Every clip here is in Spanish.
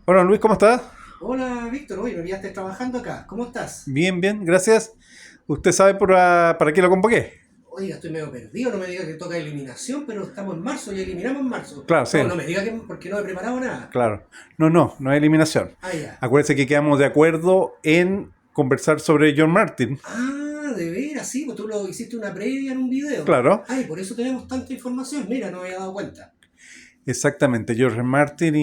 Hola Luis, ¿cómo estás? Hola Víctor, oye, me pillaste trabajando acá. ¿Cómo estás? Bien, bien, gracias. ¿Usted sabe para qué lo convoqué? Oiga, estoy medio perdido, no me diga que toca eliminación, pero estamos en marzo, ya eliminamos en marzo. Claro, sí, No, no me diga que porque no he preparado nada. claro. No hay eliminación. Ah, ya. Acuérdese que quedamos de acuerdo en conversar sobre John Martin. Ah, de veras, sí, pues tú lo hiciste una previa en un video. Claro, Ay, por eso tenemos tanta información. Mira, no me había dado cuenta. exactamente, George Martin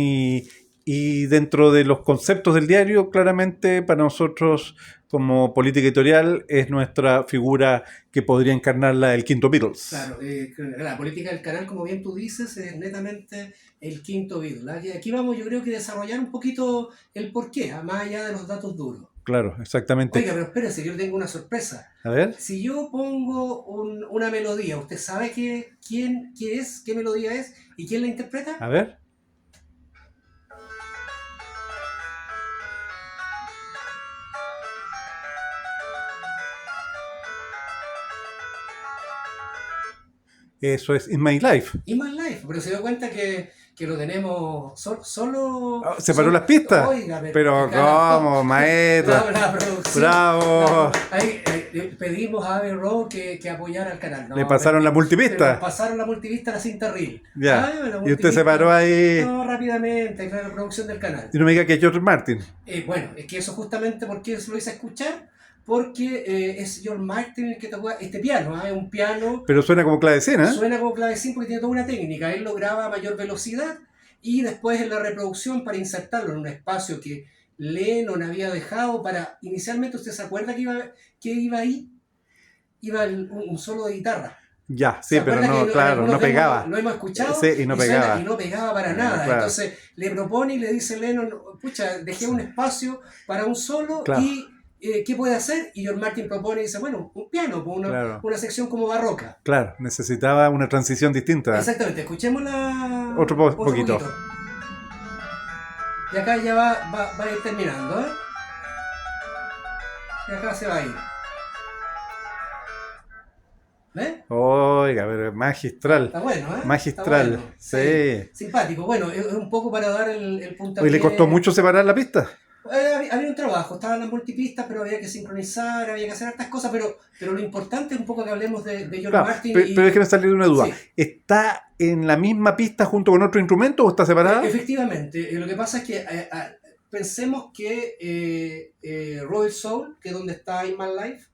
y dentro de los conceptos del diario, claramente para nosotros como política editorial es nuestra figura que podría encarnar la del quinto Beatles. Claro, la política del canal, como bien tú dices, es netamente el quinto video. Aquí vamos, yo creo que desarrollar un poquito el porqué, más allá de los datos duros. Claro, exactamente. Oiga, pero espérese, yo tengo una sorpresa. A ver, Si yo pongo una melodía, ¿usted sabe qué es, qué melodía es y quién la a interpreta? ver. Eso es In My Life. In My Life, pero se dio cuenta que lo tenemos Oh, se paró las pistas. oiga, pero qué Pero cara, cómo, maestro. la producción, Bravo. pedimos a Abbey Road que apoyara al canal, Le no, pasaron la pero nos multipista. pasaron la multivista a la cinta reel. Ah, Ya. la Y usted se paró multivista, ahí. no, rápidamente, claro, producción del canal. Y no me diga que es George Martin. Bueno, es que eso justamente porque lo hice escuchar, porque es John Martin el que toca este piano, ¿ah? Es un piano, Pero suena como clavecina. suena como clavecín porque tiene toda una técnica, él lo graba a mayor velocidad y después en la reproducción para insertarlo en un espacio que Lennon había dejado para, inicialmente usted se acuerda que iba ahí, iba un solo de guitarra. Ya, ¿Se sí, pero acuerda que no, en claro, algunos no demos pegaba. lo hemos escuchado Sí, y no y suena y pegaba. no pegaba para nada? Claro, Entonces le propone y le dice Lennon, pucha, dejé un espacio para un solo claro, y ¿qué puede hacer? Y John Martin propone y dice, bueno, un piano, pues claro. una sección como barroca. Claro, necesitaba una transición distinta. Exactamente, escuchemos Otro otro poquito. poquito. Y acá ya va a ir terminando, ¿eh? Y acá se va a ir. ¿Ves? Oiga, pero magistral. Está bueno, ¿eh? Está Magistral. bueno, sí. Sí. Simpático. Bueno, es un poco para dar el Hoy le costó puntapié. mucho separar la pista. Había un trabajo, estaban las multipistas, pero había que sincronizar, había que hacer hartas cosas, pero lo importante es un poco que hablemos de John Claro, Martin pero y... déjeme salir de una duda. Sí, ¿Está en la misma pista junto con otro instrumento o está separada? efectivamente, lo que pasa es que pensemos que Royal Soul, que es donde está In My Life,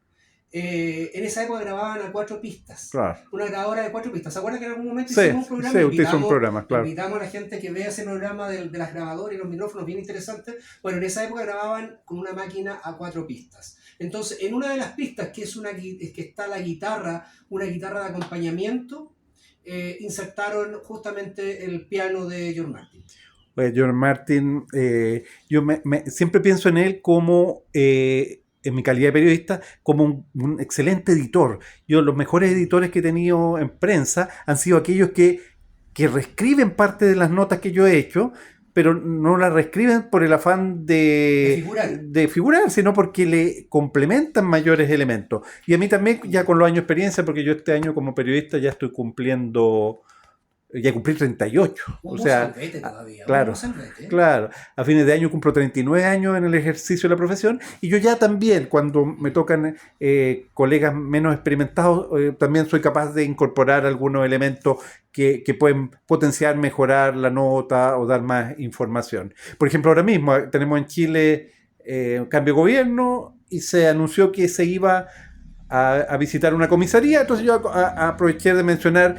en esa época grababan a cuatro pistas, Claro. una grabadora de cuatro pistas. ¿Se acuerdan que en algún momento Sí, hicimos un programa? sí, usted hizo un programa, claro. Invitamos a la gente que vea ese programa de las grabadoras y los micrófonos bien interesantes. Bueno, en esa época grababan con una máquina a cuatro pistas. Entonces, en una de las pistas, que está la guitarra, una guitarra de acompañamiento, insertaron justamente el piano de John Martin. Pues George Martin, yo siempre pienso en él como, en mi calidad de periodista, como un excelente editor. Yo, los mejores editores que he tenido en prensa han sido aquellos que reescriben parte de las notas que yo he hecho, pero no las reescriben por el afán De figurar. de figurar, sino porque le complementan mayores elementos. Y a mí también, ya con los años de experiencia, porque yo este año como periodista ya estoy cumpliendo, ya cumplí 38. O Un sea, mozalbete todavía, un claro, mozalbete. claro. A fines de año cumplo 39 años en el ejercicio de la profesión y yo ya también, cuando me tocan colegas menos experimentados, también soy capaz de incorporar algunos elementos que pueden potenciar, mejorar la nota o dar más información. Por ejemplo, ahora mismo tenemos en Chile cambio de gobierno y se anunció que se iba a visitar una comisaría, entonces yo aproveché de mencionar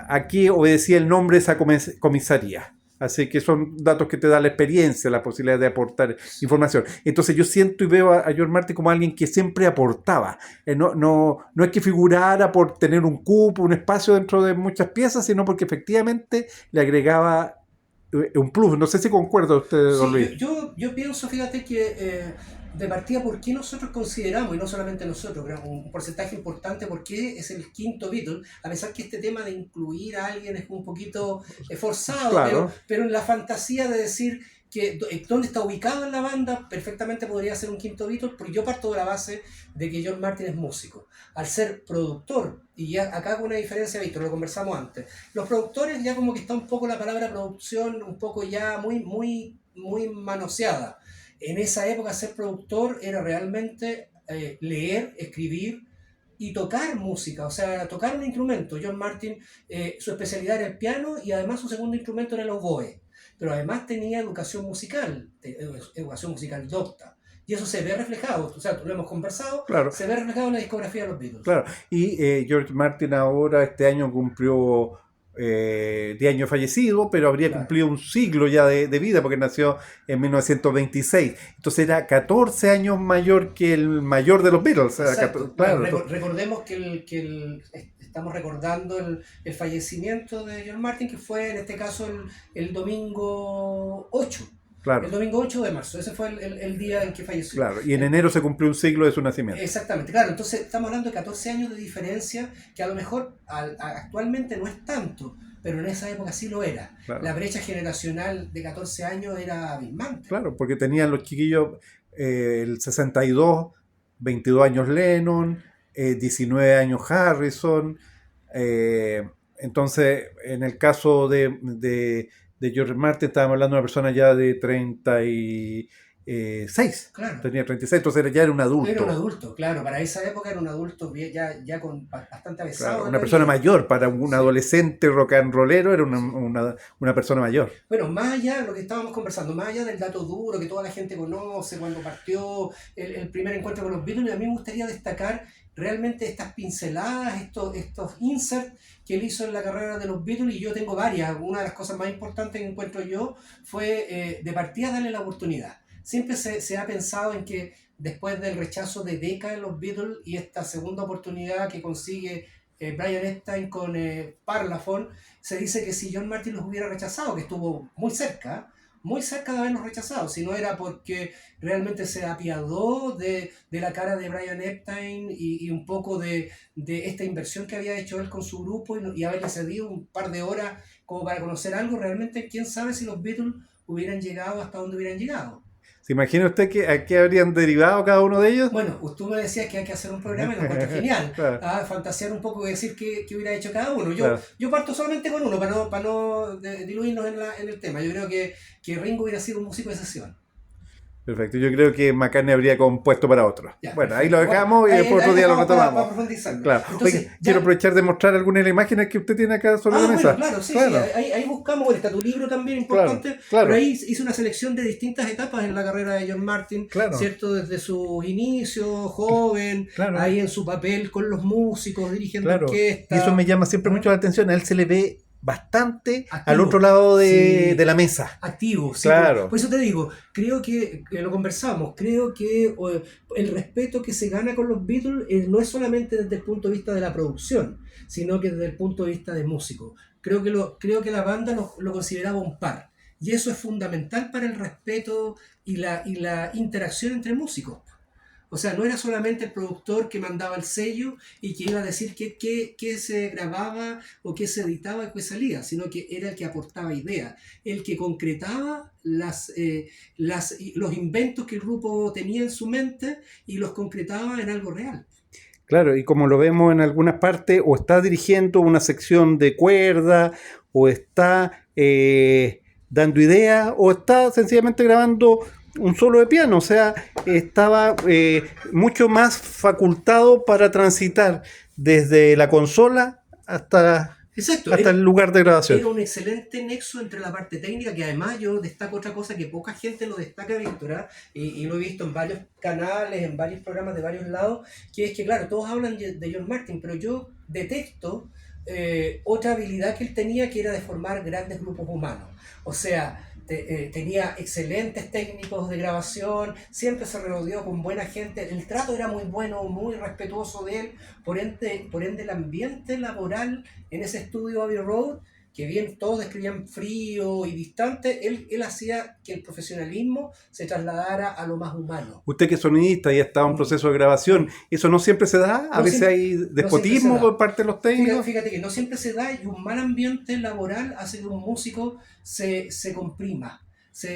a qué obedecía el nombre de esa comisaría. Así que son datos que te da la experiencia, la posibilidad de aportar información. Entonces yo siento y veo a George Martin como alguien que siempre aportaba. No es que figurara por tener un cupo, un espacio dentro de muchas piezas, sino porque efectivamente le agregaba un plus. No sé si concuerda usted, don Sí, Luis. yo pienso, fíjate que de partida, ¿por qué nosotros consideramos, y no solamente nosotros, pero un porcentaje importante, por qué es el quinto Beatle, a pesar que este tema de incluir a alguien es un poquito forzado, Claro, pero en la fantasía de decir que dónde está ubicado en la banda, perfectamente podría ser un quinto Beatle, porque yo parto de la base de que John Martin es músico. Al ser productor, y ya acá hago una diferencia, Víctor, lo conversamos antes, los productores ya como que está un poco la palabra producción, un poco ya muy muy manoseada. En esa época ser productor era realmente leer, escribir y tocar música, o sea, tocar un instrumento. John Martyn, su especialidad era el piano y además su segundo instrumento era el oboe, pero además tenía educación musical docta. Y eso se ve reflejado, o sea, lo hemos conversado, Claro, se ve reflejado en la discografía de los Beatles. claro. Y George Martin ahora, este año cumplió 10 años fallecido, pero habría Claro. cumplido un siglo ya de vida, porque nació en 1926. Entonces era 14 años mayor que el mayor de los Beatles. O sea, Exacto. claro, Bueno, recordemos estamos recordando el fallecimiento de John Martin, que fue en este caso el domingo 8. El claro, domingo 8 de marzo. Ese fue el día en que falleció. claro. Y en enero se cumplió un siglo de su nacimiento. Exactamente, claro. Entonces estamos hablando de 14 años de diferencia, que a lo mejor actualmente no es tanto, pero en esa época sí lo era. Claro. La brecha generacional de 14 años era abismante. Claro, porque tenían los chiquillos el 62, 22 años Lennon, 19 años Harrison. Entonces, en el caso de George Martin, estábamos hablando de una persona ya de 36. Claro. Tenía 36, entonces ya era un adulto. Era un adulto, claro. Para esa época era un adulto ya con bastante avesado. Claro, una persona mayor, para un adolescente rock and rollero era una persona mayor. Bueno, más allá de lo que estábamos conversando, más allá del dato duro que toda la gente conoce cuando partió el primer encuentro con los Beatles, a mí me gustaría destacar realmente estas pinceladas, estos inserts que él hizo en la carrera de los Beatles, y yo tengo varias. Una de las cosas más importantes que encuentro yo fue de partida darle la oportunidad. Siempre se ha pensado en que después del rechazo de Decca en los Beatles y esta segunda oportunidad que consigue Brian Epstein con Parlophone, se dice que si John Martin los hubiera rechazado, que estuvo muy cerca de haberlos rechazado, si no era porque realmente se apiadó de la cara de Brian Epstein y un poco de esta inversión que había hecho él con su grupo y haberle cedido un par de horas como para conocer algo. Realmente, quién sabe si los Beatles hubieran llegado hasta donde hubieran llegado. ¿Se imagina usted a qué habrían derivado cada uno de ellos? Bueno, tú me decías que hay que hacer un programa y lo encuentro genial. Claro. Fantasear un poco y decir qué hubiera hecho cada uno. Claro. Yo parto solamente con uno para no diluirnos en el tema. Yo creo que Ringo hubiera sido un músico de sesión. Perfecto, yo creo que McCartney habría compuesto para otros. Ya, bueno, perfecto. ahí lo dejamos y después otro día lo retomamos. Para profundizarlo. Claro. Entonces, Oye, quiero aprovechar de mostrar algunas de las imágenes que usted tiene acá sobre la mesa. Bueno, claro, sí, Claro. sí, ahí buscamos. Bueno, está tu libro también importante, Claro. pero ahí hice una selección de distintas etapas en la carrera de John Martin, Claro. ¿cierto? Desde sus inicios, joven, Claro. ahí en su papel con los músicos, dirigiendo Claro. orquesta. Y eso me llama siempre mucho la atención. A él se le ve bastante Activo. al otro lado Sí. de la mesa. Activo, sí. Claro. Por eso te digo, creo que lo conversamos, creo que el respeto que se gana con los Beatles no es solamente desde el punto de vista de la producción, sino que desde el punto de vista de músico. Creo que la banda lo consideraba un par, y eso es fundamental para el respeto y la interacción entre músicos. O sea, no era solamente el productor que mandaba el sello y que iba a decir qué se grababa o qué se editaba y qué salía, sino que era el que aportaba ideas, el que concretaba los inventos que el grupo tenía en su mente y los concretaba en algo real. Claro, y como lo vemos en algunas partes, o está dirigiendo una sección de cuerda, o está dando ideas, o está sencillamente grabando un solo de piano. O sea, estaba mucho más facultado para transitar desde la consola hasta Exacto, el lugar de grabación. Era un excelente nexo entre la parte técnica, que además yo destaco otra cosa que poca gente lo destaca, Víctor, y lo he visto en varios canales, en varios programas de varios lados, que es que, claro, todos hablan de John Martin, pero yo detecto otra habilidad que él tenía, que era de formar grandes grupos humanos. O sea, tenía excelentes técnicos de grabación, siempre se rodeó con buena gente, el trato era muy bueno, muy respetuoso de él, por ende el ambiente laboral en ese estudio Abbey Road, que bien todos describían frío y distante, él hacía que el profesionalismo se trasladara a lo más humano. Usted que es sonidista y ha estado en proceso de grabación, ¿eso no siempre se da? A veces hay despotismo por parte de los técnicos. Fíjate que no siempre se da, y un mal ambiente laboral hace que un músico se comprima,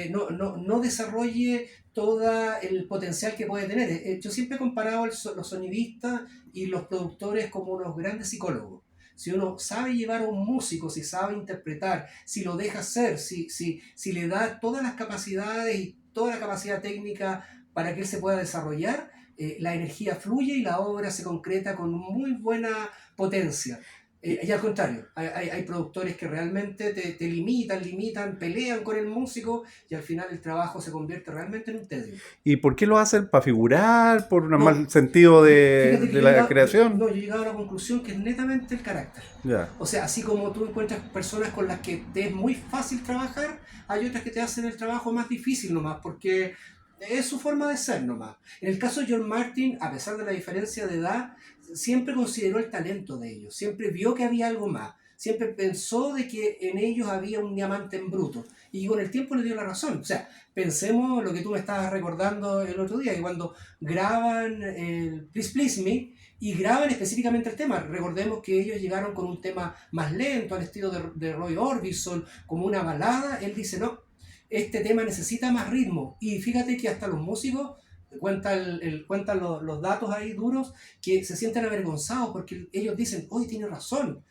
no desarrolle todo el potencial que puede tener. Yo siempre he comparado los sonidistas y los productores como unos grandes psicólogos. Si uno sabe llevar a un músico, si sabe interpretar, si lo deja hacer, si le da todas las capacidades y toda la capacidad técnica para que él se pueda desarrollar, la energía fluye y la obra se concreta con muy buena potencia. Y al contrario, hay productores que realmente te limitan, pelean con el músico y al final el trabajo se convierte realmente en un tedio. ¿Y por qué lo hacen? ¿Para figurar? ¿Por un mal No, sentido fíjate que de la creación? no, yo he llegado a la conclusión que es netamente el carácter. Ya. O sea, así como tú encuentras personas con las que te es muy fácil trabajar, hay otras que te hacen el trabajo más difícil nomás, porque es su forma de ser nomás. En el caso de John Martin, a pesar de la diferencia de edad, siempre consideró el talento de ellos, siempre vio que había algo más, siempre pensó de que en ellos había un diamante en bruto, y con el tiempo le dio la razón. O sea, pensemos lo que tú me estabas recordando el otro día, que cuando graban el Please Please Me, y graban específicamente el tema, recordemos que ellos llegaron con un tema más lento, al estilo de Roy Orbison, como una balada. Él dice, no, este tema necesita más ritmo. Y fíjate que hasta los músicos cuentan los datos ahí duros, que se sienten avergonzados porque ellos dicen, oye, tiene razón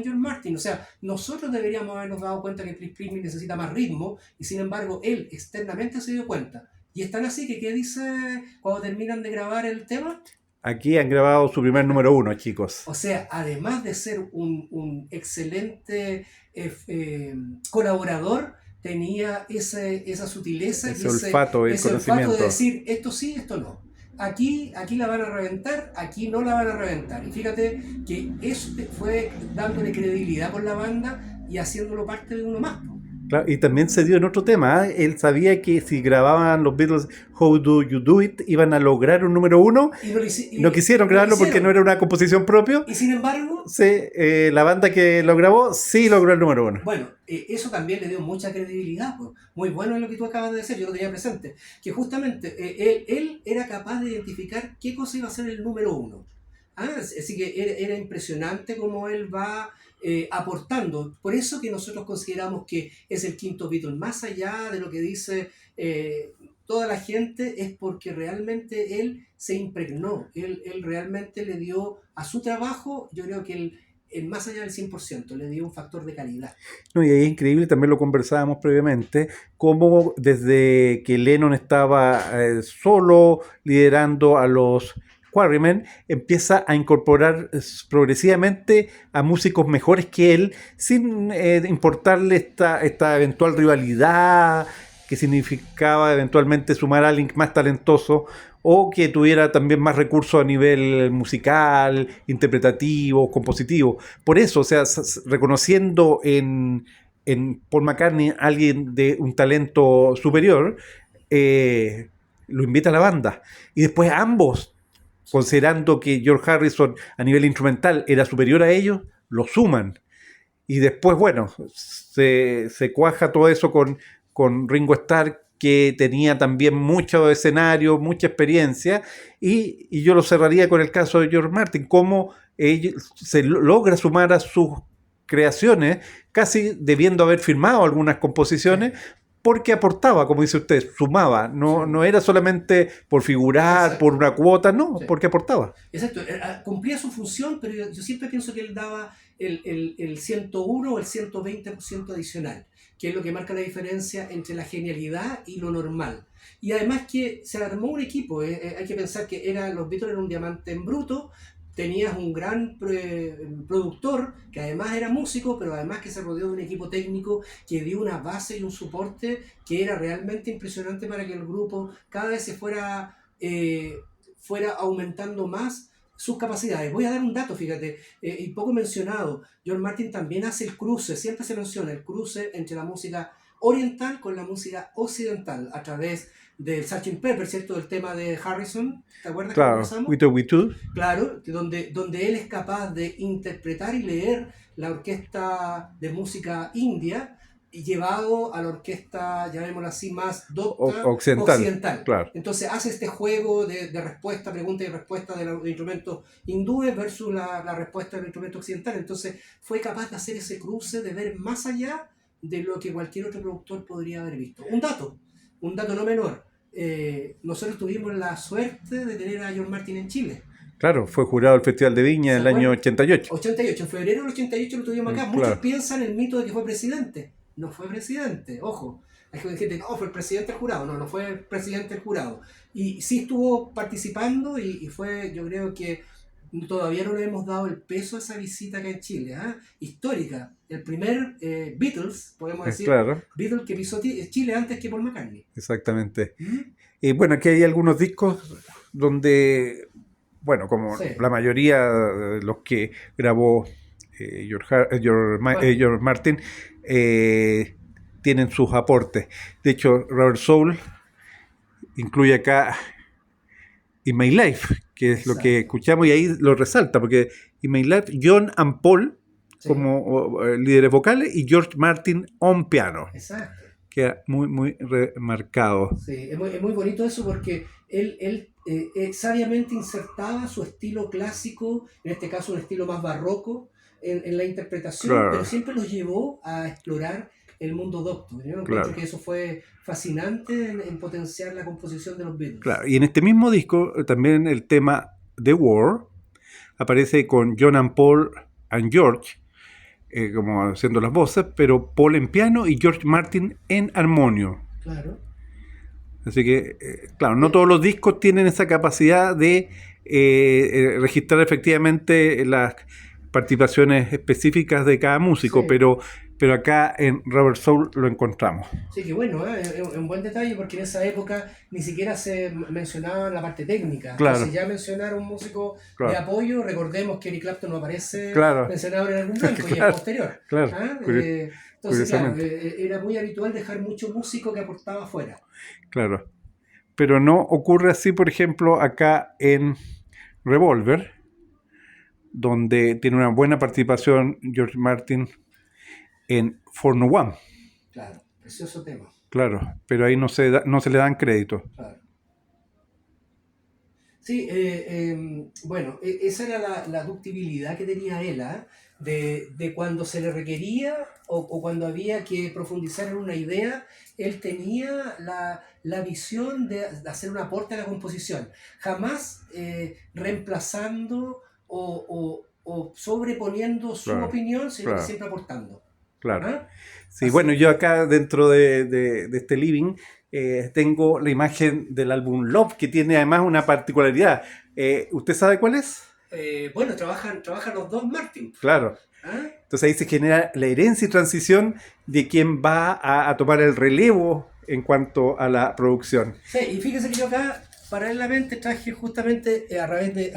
John Martin. O sea, nosotros deberíamos habernos dado cuenta que Please Please Me necesita más ritmo, y sin embargo él externamente se dio cuenta. Y es tan así que, ¿qué dice cuando terminan de grabar el tema? Aquí han grabado su primer número 1, chicos. O sea, además de ser un excelente colaborador, tenía esa sutileza Ese y olfato, el ese olfato de conocimiento. decir, esto sí, esto no. Aquí la van a reventar, aquí no la van a reventar. Y fíjate que eso fue dándole credibilidad con la banda y haciéndolo parte de uno más. Claro, y también se dio en otro tema. Él sabía que si grababan los Beatles How Do You Do It, iban a lograr un número 1. No quisieron grabarlo porque no era una composición propia. Y sin embargo, Sí, la banda que lo grabó sí logró el número 1. bueno, eso también le dio mucha credibilidad. Pues. Muy bueno es lo que tú acabas de decir, yo lo tenía presente. Que justamente él era capaz de identificar qué cosa iba a ser el número 1. Así que era impresionante cómo él va aportando. Por eso que nosotros consideramos que es el quinto Beatle. Más allá de lo que dice toda la gente, es porque realmente él se impregnó. Él realmente le dio a su trabajo, yo creo que el más allá del 100%, le dio un factor de calidad. No, y ahí es increíble, también lo conversábamos previamente, cómo desde que Lennon estaba solo liderando a los Quarrymen, empieza a incorporar progresivamente a músicos mejores que él, sin importarle esta eventual rivalidad que significaba eventualmente sumar a alguien más talentoso o que tuviera también más recursos a nivel musical, interpretativo, compositivo. Por eso, o sea, reconociendo en Paul McCartney a alguien de un talento superior, lo invita a la banda. Y después ambos, considerando que George Harrison a nivel instrumental era superior a ellos, lo suman. Y después, bueno, se cuaja todo eso con Ringo Starr, que tenía también mucho escenario, mucha experiencia, y yo lo cerraría con el caso de George Martin, cómo se logra sumar a sus creaciones, casi debiendo haber firmado algunas composiciones, porque aportaba, como dice usted, sumaba, no era solamente por figurar, exacto, por una cuota, no, porque aportaba. Exacto, cumplía su función, pero yo siempre pienso que él daba el 101 o el 120% adicional, que es lo que marca la diferencia entre la genialidad y lo normal. Y además que se armó un equipo, hay que pensar que los Beatles eran un diamante en bruto, tenías un gran productor que además era músico, pero además que se rodeó de un equipo técnico que dio una base y un soporte que era realmente impresionante para que el grupo cada vez se fuera aumentando más sus capacidades. Voy a dar un dato, fíjate, y poco mencionado. John Martin también hace el cruce, siempre se menciona el cruce entre la música oriental con la música occidental a través del Sgt. Pepper, ¿cierto? Del tema de Harrison, ¿te acuerdas? Claro, We Too. Claro, donde él es capaz de interpretar y leer la orquesta de música india y llevado a la orquesta, llamémoslo así, más docta occidental. Claro. Entonces hace este juego de respuesta, pregunta y respuesta de los instrumentos hindúes versus la respuesta del instrumento occidental. Entonces fue capaz de hacer ese cruce, de ver más allá de lo que cualquier otro productor podría haber visto. Un dato no menor. Nosotros tuvimos la suerte de tener a John Martin en Chile. Claro, fue jurado del Festival de Viña ¿Se en el año acuerdan? 88. 88, en febrero del 88 lo tuvimos acá. Muchos Claro, piensan el mito de que fue presidente. No fue presidente, ojo. Hay gente, no, fue el presidente del jurado. No, no fue el presidente del jurado. Y sí estuvo participando y fue, yo creo que todavía no le hemos dado el peso a esa visita acá en Chile, ¿ah? Histórica. El primer Beatles, podemos decir, claro, Beatles que pisó Chile antes que Paul McCartney. exactamente. ¿Mm? Bueno, aquí hay algunos discos donde, bueno, como Sí, la mayoría de los que grabó Martin. George Martin, eh, tienen sus aportes. De hecho, Robert Soul incluye acá In My Life, que es lo que Exacto. escuchamos, y ahí lo resalta, porque In My Life, John and Paul Sí, como líderes vocales y George Martin on piano. exacto. Queda muy, muy remarcado. Sí, es muy bonito eso porque él sabiamente insertaba su estilo clásico, en este caso un estilo más barroco, en la interpretación, pero Claro, siempre los llevó a explorar el mundo docto. Yo encuentro claro, que eso fue fascinante en potenciar la composición de los Beatles. claro. Y en este mismo disco también el tema The War aparece con John and Paul and George, como haciendo las voces, pero Paul en piano y George Martin en armonio. Claro. Así que, claro, no Eh, todos los discos tienen esa capacidad de registrar efectivamente las participaciones específicas de cada músico, sí. pero acá en Robert Soul lo encontramos. Sí, que bueno, es un buen detalle porque en esa época ni siquiera se mencionaba la parte técnica. Claro, Entonces ya mencionar un músico de claro, apoyo, recordemos que Eric Clapton no aparece claro, mencionado en algún blanco y es claro, posterior. claro, ¿Ah? Entonces, claro, curiosamente, era muy habitual dejar mucho músico que aportaba afuera. claro. Pero no ocurre así, por ejemplo, acá en Revolver, donde tiene una buena participación George Martin en For No One. Claro, precioso tema. Claro, pero ahí no se le dan crédito. Claro. Sí, bueno, esa era la ductibilidad que tenía él, ¿ah? De cuando se le requería o cuando había que profundizar en una idea, él tenía la visión de hacer un aporte a la composición, jamás reemplazando o sobreponiendo su Claro, opinión, sino que claro, siempre aportando. claro. ¿Ah? Sí, bueno, Así yo que, acá dentro de este living tengo la imagen del álbum Love, que tiene además una particularidad. ¿Usted sabe cuál es? bueno, trabajan los dos Martin. Claro. ¿Ah? Entonces ahí se genera la herencia y transición de quien va a tomar el relevo en cuanto a la producción. Sí, y fíjese que yo acá paralelamente traje justamente a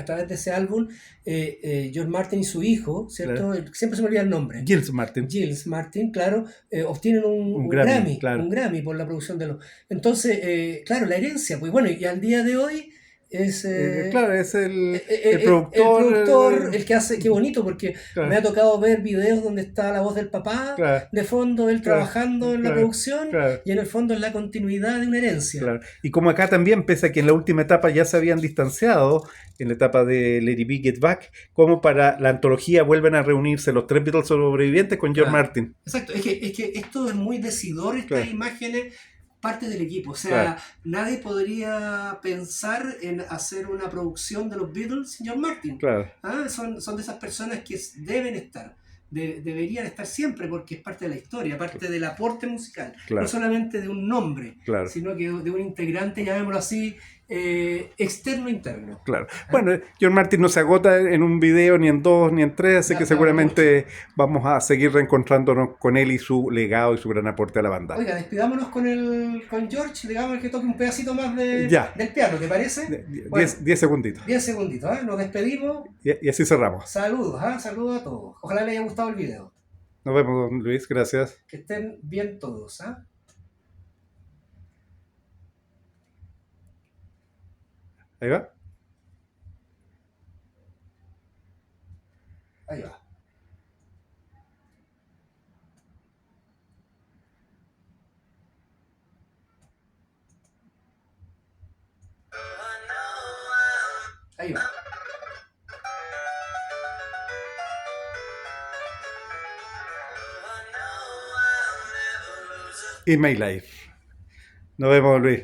través de ese álbum George Martin y su hijo, ¿cierto? Claro. Siempre se me olvida el nombre. Gilles Martin, Giles Martin, claro, obtienen un Grammy, Un claro. Grammy por la producción de los... Entonces, claro, la herencia, pues bueno, y al día de hoy es Claro, es el el productor. productor, el que hace, qué bonito, porque me Claro, ha tocado ver videos donde está la voz del papá, claro, de fondo él claro, trabajando en la claro, producción, claro. y en el fondo es la continuidad de una herencia. Claro. Y como acá también, pese a que en la última etapa ya se habían distanciado, en la etapa de Lady B Get Back, como para la antología vuelven a reunirse los tres Beatles sobrevivientes con George Claro, Martin. exacto. Es que esto es muy decidor, estas Claro, imágenes, parte del equipo. O claro, sea, nadie podría pensar en hacer una producción de los Beatles sin John Martin. claro, ¿Ah? Son de esas personas que deben estar, deberían estar siempre porque es parte de la historia, parte del aporte musical. No claro, solamente de un nombre, claro. sino que de un integrante, llamémoslo así, externo-interno. Claro. ¿Ah? Bueno, John Martin no se agota en un video, ni en dos, ni en tres, así que Da para mucho. seguramente vamos a seguir reencontrándonos con él y su legado y su gran aporte a la banda. Oiga, despidámonos con George, digamos que toque un pedacito más Ya, del piano, ¿te parece? Bueno, 10 segunditos. 10 segunditos, ¿eh? Nos despedimos. Y así cerramos. Saludos, ¿eh? Saludos a todos. Ojalá les haya gustado el video. Nos vemos, don Luis. Gracias. Que estén bien todos, ¿eh? Ahí va. Ahí va. Ahí va. In My Life. Nos vemos, Luis.